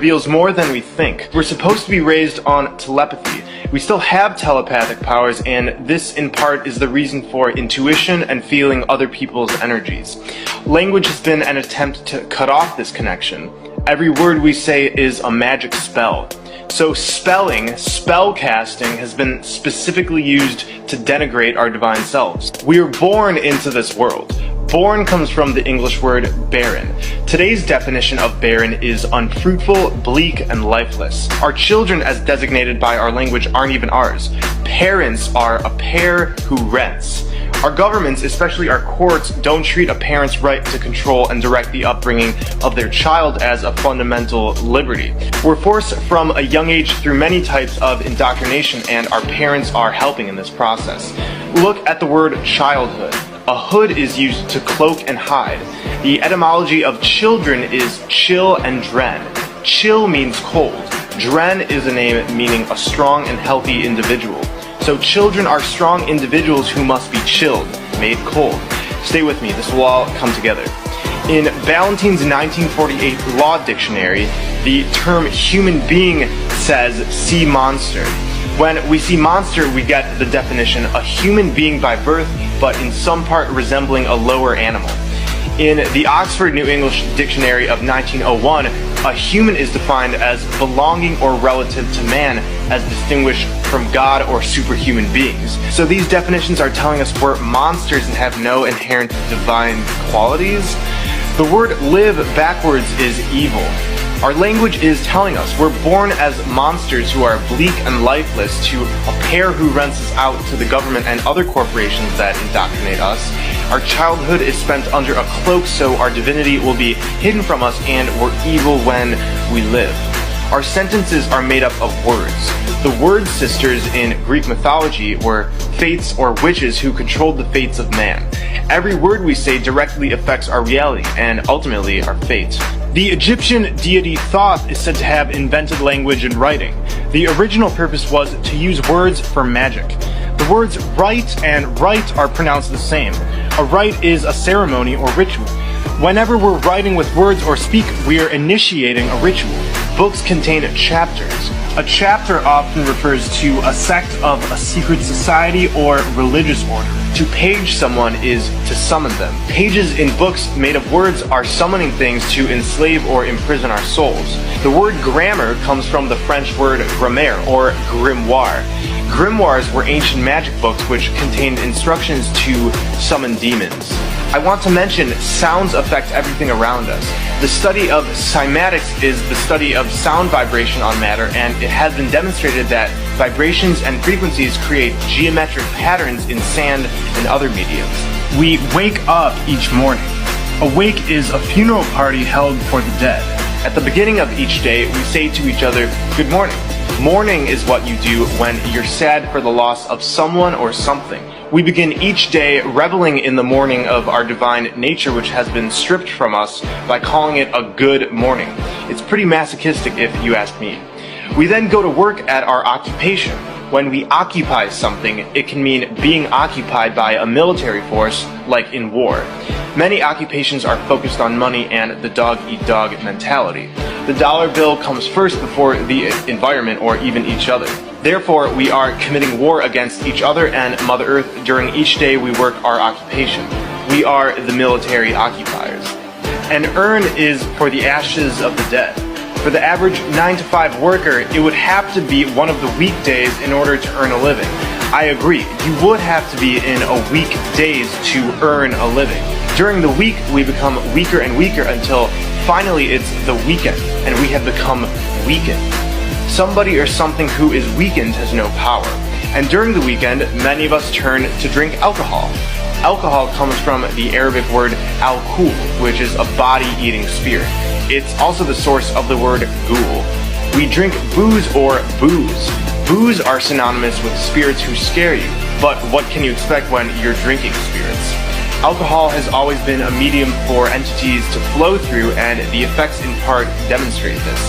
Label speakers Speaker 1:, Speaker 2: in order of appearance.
Speaker 1: reveals more than we think. We're supposed to be raised on telepathy. We still have telepathic powers, and this in part is the reason for intuition and feeling other people's energies. Language has been an attempt to cut off this connection. Every word we say is a magic spell. So spelling, spell casting, has been specifically used to denigrate our divine selves. We are born into this world. Born comes from the English word barren. Today's definition of barren is unfruitful, bleak, and lifeless. Our children, as designated by our language, aren't even ours. Parents are a pair who rents. Our governments, especially our courts, don't treat a parent's right to control and direct the upbringing of their child as a fundamental liberty. We're forced from a young age through many types of indoctrination, and our parents are helping in this process. Look at the word childhood. A hood is used to cloak and hide. The etymology of children is chill and dren. Chill means cold. Dren is a name meaning a strong and healthy individual. So children are strong individuals who must be chilled, made cold. Stay with me, this will all come together. In Ballantyne's 1948 Law Dictionary, the term human being says sea monster. When we see monster, we get the definition, a human being by birth, but in some part resembling a lower animal. In the Oxford New English Dictionary of 1901, a human is defined as belonging or relative to man, as distinguished from God or superhuman beings. So these definitions are telling us we're monsters and have no inherent divine qualities. The word live backwards is evil. Our language is telling us we're born as monsters who are bleak and lifeless to a pair who rents us out to the government and other corporations that indoctrinate us. Our childhood is spent under a cloak so our divinity will be hidden from us, and we're evil when we live. Our sentences are made up of words. The word sisters in Greek mythology were fates or witches who controlled the fates of man. Every word we say directly affects our reality and ultimately our fate. The Egyptian deity Thoth is said to have invented language and writing. The original purpose was to use words for magic. The words write and write are pronounced the same. A rite is a ceremony or ritual. Whenever we're writing with words or speak, we are initiating a ritual. Books contain chapters. A chapter often refers to a sect of a secret society or religious order. To page someone is to summon them. Pages in books made of words are summoning things to enslave or imprison our souls. The word grammar comes from the French word grammaire or grimoire. Grimoires were ancient magic books which contained instructions to summon demons. I want to mention sounds affect everything around us. The study of cymatics is the study of sound vibration on matter, and it has been demonstrated that vibrations and frequencies create geometric patterns in sand and other mediums. We wake up each morning. A wake is a funeral party held for the dead. At the beginning of each day, we say to each other, "Good morning." Mourning is what you do when you're sad for the loss of someone or something. We begin each day reveling in the morning of our divine nature, which has been stripped from us, by calling it a good morning. It's pretty masochistic if you ask me. We then go to work at our occupation. When we occupy something, it can mean being occupied by a military force, like in war. Many occupations are focused on money and the dog-eat-dog mentality. The dollar bill comes first before the environment or even each other. Therefore, we are committing war against each other and Mother Earth during each day we work our occupation. We are the military occupiers. An urn is for the ashes of the dead. For the average 9-to-5 worker, it would have to be one of the weekdays in order to earn a living. I agree, you would have to be in a weekdays to earn a living. During the week, we become weaker and weaker until finally it's the weekend, and we have become weakened. Somebody or something who is weakened has no power. And during the weekend, many of us turn to drink alcohol. Alcohol comes from the Arabic word al-kul, which is a body-eating spirit. It's also the source of the word ghoul. We drink booze or booze. Booze are synonymous with spirits who scare you, but what can you expect when you're drinking spirits? Alcohol has always been a medium for entities to flow through, and the effects in part demonstrate this.